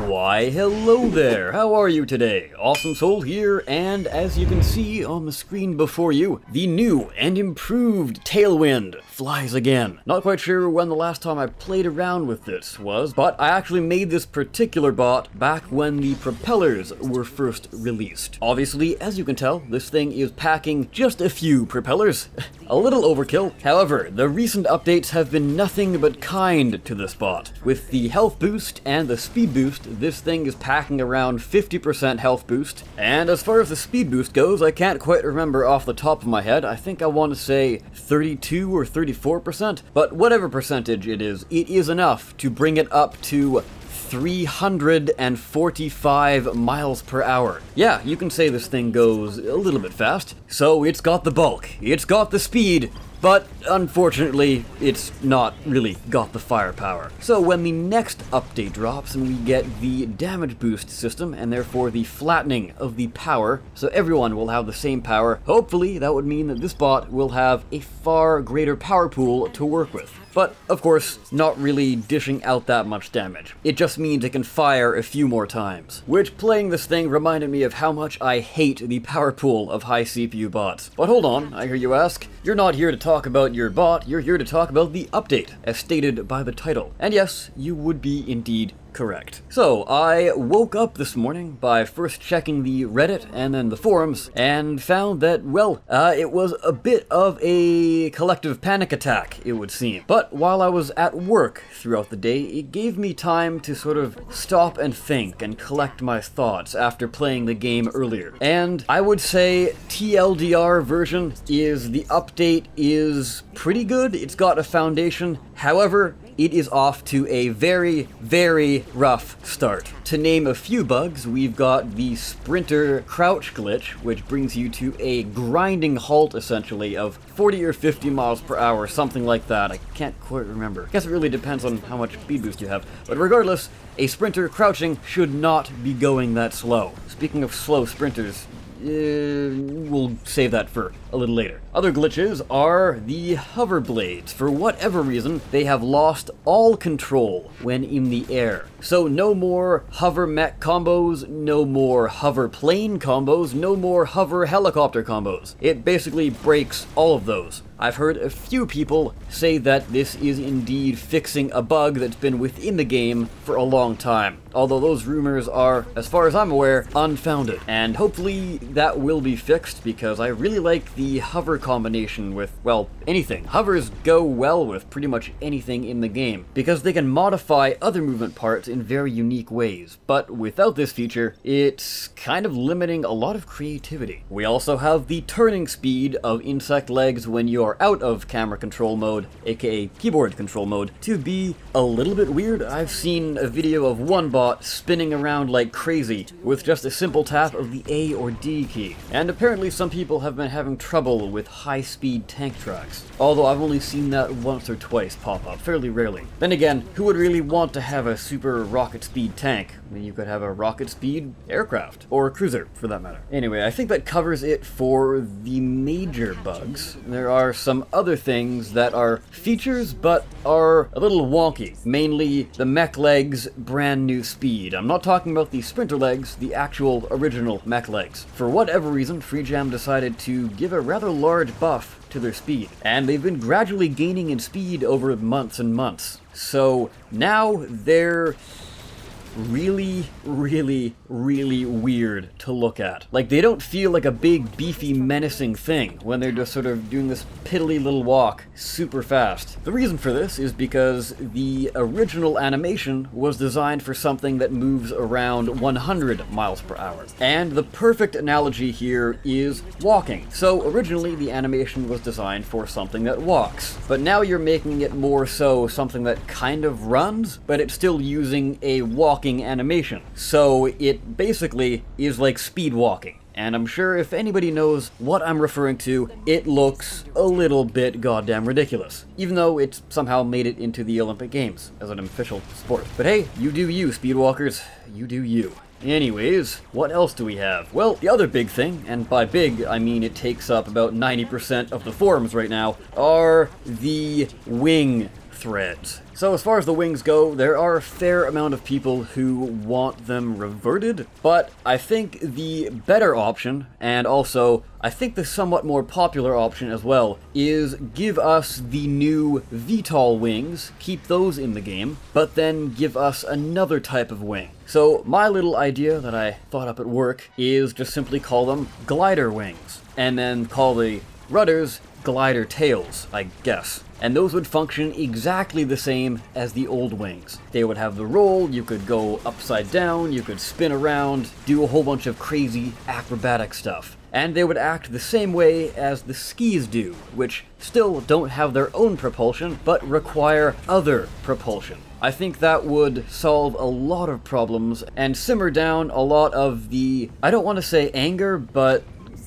Why, hello there, how are you today? Awesome Soul here, and as you can see on the screen before you, the new and improved Tailwind flies again. Not quite sure when the last time I played around with this was, but I actually made this particular bot back when the propellers were first released. Obviously, as you can tell, this thing is packing just a few propellers. A little overkill. However, the recent updates have been nothing but kind to this bot. With the health boost and the speed boost, this thing is packing around 50% health boost. And as far as the speed boost goes, I can't quite remember off the top of my head. I think I want to say 32 or 34%, but whatever percentage it is enough to bring it up to 345 miles per hour. Yeah, you can say this thing goes a little bit fast. So it's got the bulk, it's got the speed, but unfortunately, it's not really got the firepower. So when the next update drops and we get the damage boost system, and therefore the flattening of the power, so everyone will have the same power, hopefully that would mean that this bot will have a far greater power pool to work with. But, of course, not really dishing out that much damage. It just means it can fire a few more times. Which, playing this thing reminded me of how much I hate the power pool of high CPU bots. But hold on, I hear you ask. You're not here to talk about your bot, you're here to talk about the update, as stated by the title. And yes, you would be indeed correct. So, I woke up this morning by first checking the Reddit and then the forums, and found that, well, it was a bit of a collective panic attack, it would seem. But while I was at work throughout the day, it gave me time to sort of stop and think and collect my thoughts after playing the game earlier. And I would say TLDR version is the update is pretty good. It's got a foundation. However, it is off to a very, very rough start. To name a few bugs, we've got the sprinter crouch glitch, which brings you to a grinding halt, essentially, of 40 or 50 miles per hour, something like that. I can't quite remember. I guess it really depends on how much speed boost you have. But regardless, a sprinter crouching should not be going that slow. Speaking of slow sprinters, we'll save that for a little later. Other glitches are the hover blades. For whatever reason, they have lost all control when in the air. So no more hover mech combos, no more hover plane combos, no more hover helicopter combos. It basically breaks all of those. I've heard a few people say that this is indeed fixing a bug that's been within the game for a long time. Although those rumors are, as far as I'm aware, unfounded. And hopefully that will be fixed, because I really like the hover combination with, well, anything. Hovers go well with pretty much anything in the game, because they can modify other movement parts in very unique ways. But without this feature, it's kind of limiting a lot of creativity. We also have the turning speed of insect legs when you're out of camera control mode, aka keyboard control mode, to be a little bit weird. I've seen a video of one bot spinning around like crazy with just a simple tap of the A or D key. And apparently some people have been having trouble with high-speed tank tracks. Although I've only seen that once or twice pop up, fairly rarely. Then again, who would really want to have a super rocket speed tank when you could have a rocket speed aircraft? Or a cruiser, for that matter. Anyway, I think that covers it for the major bugs. There are some other things that are features, but are a little wonky. Mainly the mech legs' brand new speed. I'm not talking about the sprinter legs, the actual original mech legs. For whatever reason, FreeJam decided to give a rather large buff to their speed, and they've been gradually gaining in speed over months and months. So now they're really, really, really weird to look at. Like, they don't feel like a big, beefy, menacing thing when they're just sort of doing this piddly little walk super fast. The reason for this is because the original animation was designed for something that moves around 100 miles per hour. And the perfect analogy here is walking. So originally the animation was designed for something that walks, but now you're making it more so something that kind of runs, but it's still using a walking animation. So it basically is like speed walking. And I'm sure if anybody knows what I'm referring to, it looks a little bit goddamn ridiculous. Even though it's somehow made it into the Olympic Games as an official sport. But hey, you do you, speedwalkers. You do you. Anyways, what else do we have? Well, the other big thing, and by big, I mean it takes up about 90% of the forums right now, are the wing threads. So as far as the wings go, there are a fair amount of people who want them reverted, but I think the better option, and also I think the somewhat more popular option as well, is give us the new VTOL wings, keep those in the game, but then give us another type of wing. So my little idea that I thought up at work is just simply call them glider wings, and then call the rudders glider tails, I guess. And those would function exactly the same as the old wings. They would have the roll, you could go upside down, you could spin around, do a whole bunch of crazy acrobatic stuff. And they would act the same way as the skis do, which still don't have their own propulsion, but require other propulsion. I think that would solve a lot of problems and simmer down a lot of the, I don't want to say anger, but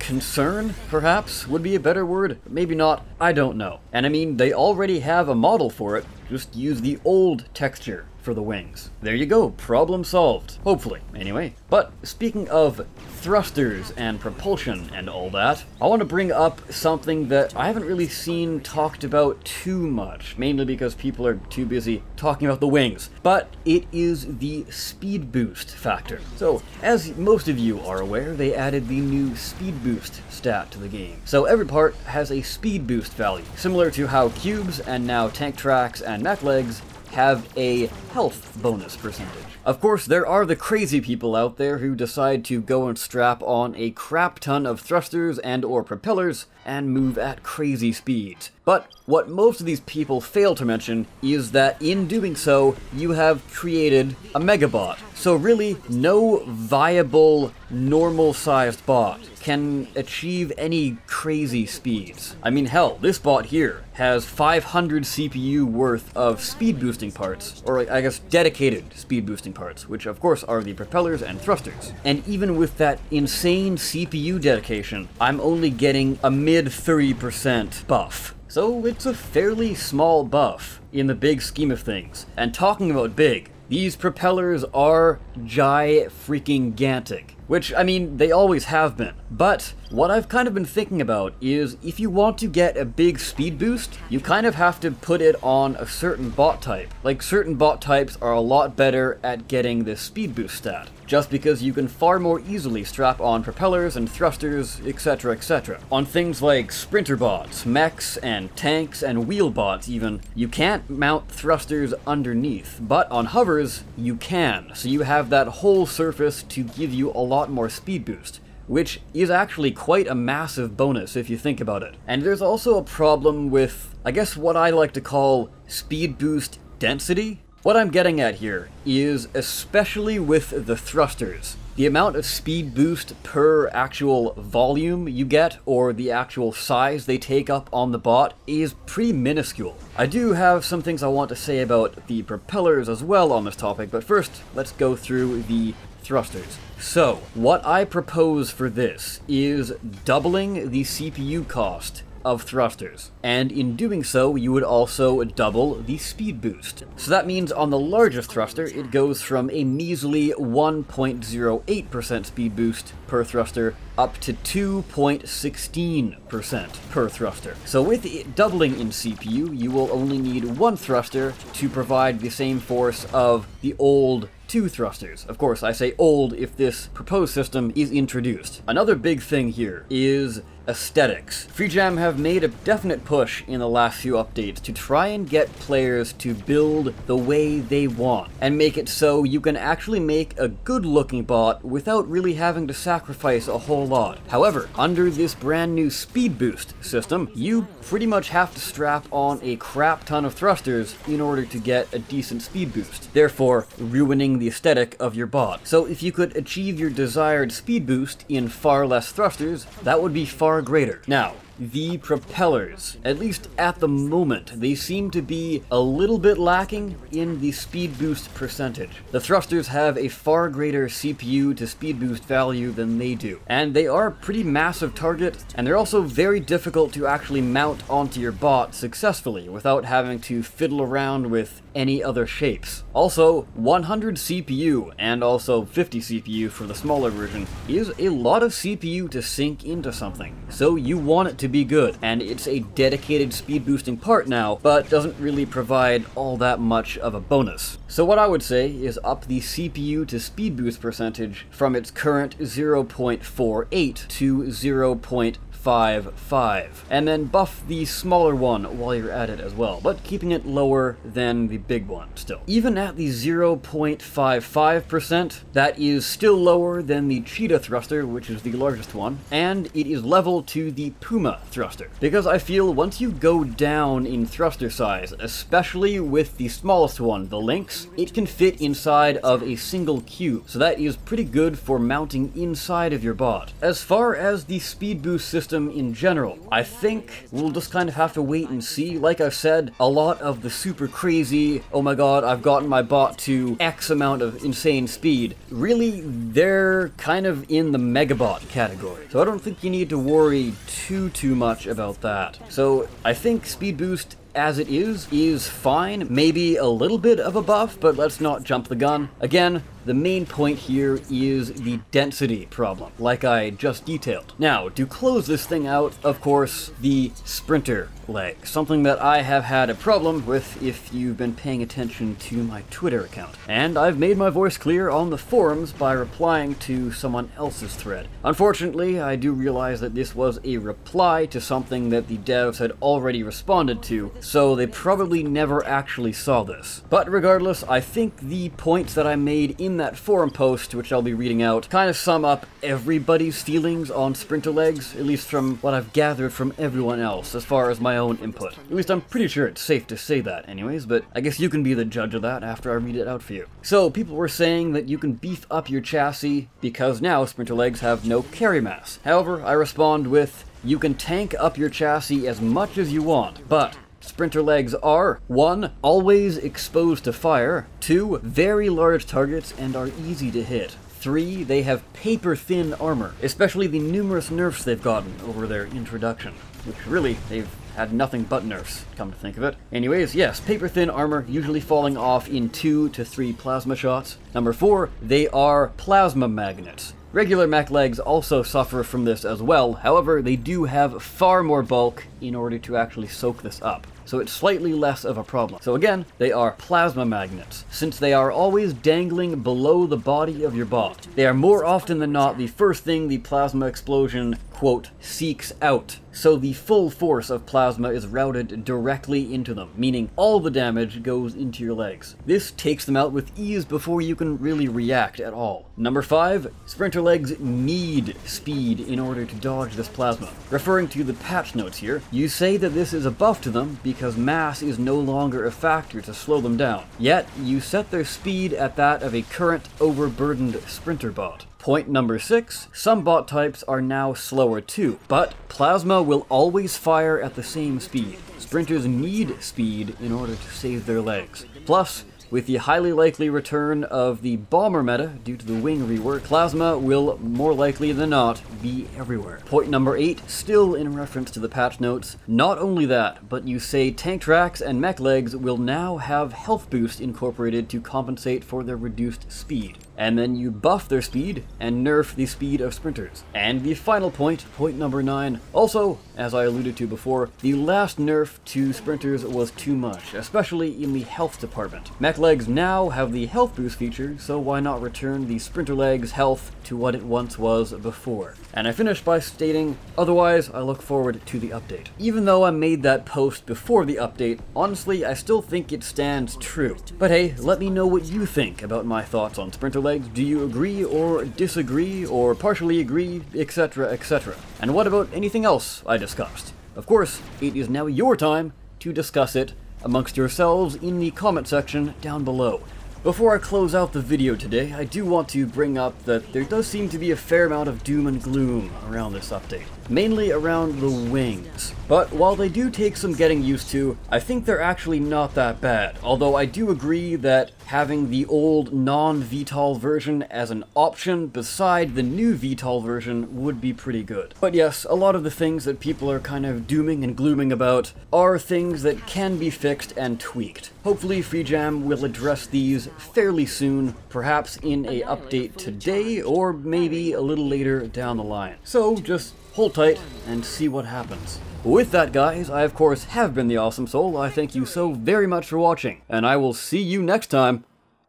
concern, perhaps, would be a better word. Maybe not, I don't know. And I mean, they already have a model for it, just use the old texture for the wings. There you go, problem solved. Hopefully, anyway. But speaking of thrusters and propulsion and all that, I want to bring up something that I haven't really seen talked about too much, mainly because people are too busy talking about the wings, but it is the speed boost factor. So, as most of you are aware, they added the new speed boost stat to the game. So every part has a speed boost value, similar to how cubes and now tank tracks and mech legs have a health bonus percentage. Of course, there are the crazy people out there who decide to go and strap on a crap ton of thrusters and or propellers and move at crazy speeds. But what most of these people fail to mention is that in doing so, you have created a megabot. So really, no viable, normal-sized bot can achieve any crazy speeds. I mean, hell, this bot here has 500 CPU worth of speed boosting parts, or I guess dedicated speed boosting parts, which of course are the propellers and thrusters. And even with that insane CPU dedication, I'm only getting a mid 30% buff. So it's a fairly small buff in the big scheme of things. And talking about big, these propellers are freaking-gantic. Which, I mean, they always have been. But what I've kind of been thinking about is if you want to get a big speed boost, you kind of have to put it on a certain bot type. Like, certain bot types are a lot better at getting this speed boost stat, just because you can far more easily strap on propellers and thrusters, etc, etc. On things like sprinter bots, mechs, and tanks, and wheel bots even, you can't mount thrusters underneath, but on hovers, you can. So you have that whole surface to give you a lot more speed boost, which is actually quite a massive bonus if you think about it. And there's also a problem with, I guess what I like to call speed boost density. What I'm getting at here is, especially with the thrusters, the amount of speed boost per actual volume you get, or the actual size they take up on the bot, is pretty minuscule. I do have some things I want to say about the propellers as well on this topic, but first, let's go through the thrusters. So, what I propose for this is doubling the CPU cost of thrusters, and in doing so you would also double the speed boost. So that means on the largest thruster it goes from a measly 1.08% speed boost per thruster up to 2.16% per thruster. So with it doubling in CPU, you will only need one thruster to provide the same force of the old two thrusters. Of course, I say old if this proposed system is introduced. Another big thing here is aesthetics. FreeJam have made a definite push in the last few updates to try and get players to build the way they want, and make it so you can actually make a good looking bot without really having to sacrifice a whole lot. However, under this brand new speed boost system, you pretty much have to strap on a crap ton of thrusters in order to get a decent speed boost, therefore ruining the aesthetic of your bot. So if you could achieve your desired speed boost in far less thrusters, that would be far greater. Now, the propellers, at least at the moment, they seem to be a little bit lacking in the speed boost percentage. The thrusters have a far greater CPU to speed boost value than they do, and they are a pretty massive target, and they're also very difficult to actually mount onto your bot successfully without having to fiddle around with any other shapes. Also, 100 CPU and also 50 CPU for the smaller version is a lot of CPU to sink into something, so you want it to be good, and it's a dedicated speed boosting part now, but doesn't really provide all that much of a bonus. So what I would say is up the CPU to speed boost percentage from its current 0.48 to 0.55, and then buff the smaller one while you're at it as well, but keeping it lower than the big one still. Even at the 0.55%, that is still lower than the Cheetah thruster, which is the largest one, and it is level to the Puma thruster. Because I feel once you go down in thruster size, especially with the smallest one, the Lynx, it can fit inside of a single cube, so that is pretty good for mounting inside of your bot. As far as the speed boost system in general, I think we'll just kind of have to wait and see. Like I've said, a lot of the super crazy, oh my god, I've gotten my bot to X amount of insane speed, really, they're kind of in the megabot category. So I don't think you need to worry too much about that. So I think speed boost as it is fine, maybe a little bit of a buff, but let's not jump the gun. Again, the main point here is the density problem, like I just detailed. Now, to close this thing out, of course, the sprinter leg, something that I have had a problem with if you've been paying attention to my Twitter account. And I've made my voice clear on the forums by replying to someone else's thread. Unfortunately, I do realize that this was a reply to something that the devs had already responded to, so they probably never actually saw this. But regardless, I think the points that I made in that forum post, which I'll be reading out, kind of sum up everybody's feelings on sprinter legs, at least from what I've gathered from everyone else, as far as my own input. At least I'm pretty sure it's safe to say that anyways, but I guess you can be the judge of that after I read it out for you. So, people were saying that you can beef up your chassis because now sprinter legs have no carry mass. However, I respond with, you can tank up your chassis as much as you want, but sprinter legs are 1. Always exposed to fire, 2. Very large targets and are easy to hit, 3. They have paper-thin armor, especially the numerous nerfs they've gotten over their introduction, which really, they've had nothing but nerfs, come to think of it. Anyways, yes, paper-thin armor, usually falling off in 2 to 3 plasma shots. Number 4, they are plasma magnets. Regular mech legs also suffer from this as well, however, they do have far more bulk in order to actually soak this up, so it's slightly less of a problem. So again, they are plasma magnets, since they are always dangling below the body of your bot. They are more often than not the first thing the plasma explosion, quote, seeks out. So the full force of plasma is routed directly into them, meaning all the damage goes into your legs. This takes them out with ease before you can really react at all. Number 5, sprinter legs need speed in order to dodge this plasma. Referring to the patch notes here, you say that this is a buff to them because mass is no longer a factor to slow them down. Yet, you set their speed at that of a current overburdened sprinter bot. Point number 6, some bot types are now slower too, but plasma will always fire at the same speed. Sprinters need speed in order to save their legs. Plus, with the highly likely return of the bomber meta due to the wing rework, plasma will more likely than not be everywhere. Point number 8, still in reference to the patch notes, not only that, but you say tank tracks and mech legs will now have health boost incorporated to compensate for their reduced speed. And then you buff their speed and nerf the speed of sprinters. And the final point, point number 9, also, as I alluded to before, the last nerf to sprinters was too much, especially in the health department. Mech legs now have the health boost feature, so why not return the sprinter legs health to what it once was before? And I finish by stating, otherwise I look forward to the update. Even though I made that post before the update, honestly I still think it stands true. But hey, let me know what you think about my thoughts on sprinter legs. Do you agree or disagree or partially agree, etc, etc? And what about anything else I discussed? Of course, it is now your time to discuss it amongst yourselves in the comment section down below. Before I close out the video today, I do want to bring up that there does seem to be a fair amount of doom and gloom around this update, mainly around the wings. But while they do take some getting used to, I think they're actually not that bad, although I do agree that having the old non-VTOL version as an option beside the new VTOL version would be pretty good. But yes, a lot of the things that people are kind of dooming and glooming about are things that can be fixed and tweaked. Hopefully FreeJam will address these fairly soon, perhaps in a update today or maybe a little later down the line. So just hold tight and see what happens. With that, guys, I of course have been the Awesome Soul. I thank you so very much for watching, and I will see you next time.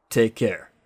Take care.